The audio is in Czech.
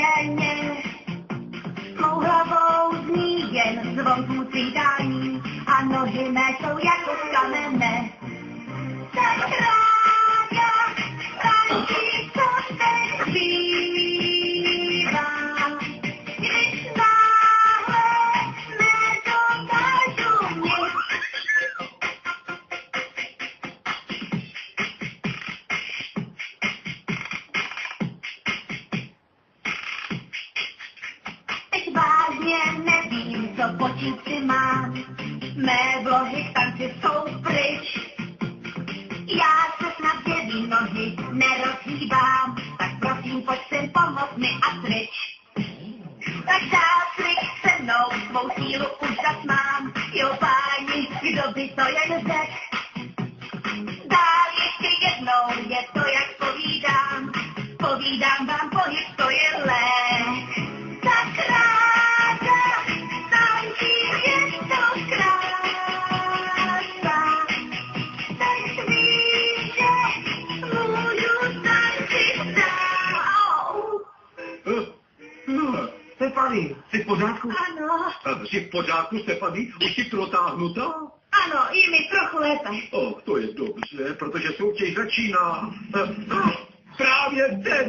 stěně. Mou hlavou zní jen zvon svítání a nohy mé jsou jako kamenné. Tak ráda tančí, co teď zpívám, když náhle nedokážu nic. Teď vážně nevím, co počít si mám, mé vlohy k tanci jsou pryč. Já se snad děví nohy nerozhýbám, tak prosím, pojď sem, pomoz mi a pryč. Tak záslik se mnou, svou sílu už zas mám, jo páni, kdo by to jen řek. Dál ještě jednou, je to jak povídám vám, pohyb to je lék. Tak ráda tančím, je to krása. Tak víš, že můžu tančit dál. Stefany, jsi v pořádku? Ano, Jsi v pořádku, Stefany? Už jsi protáhnutá? ano, je mi trochu lépe. To je dobře, protože soutěž začíná. Právě teď.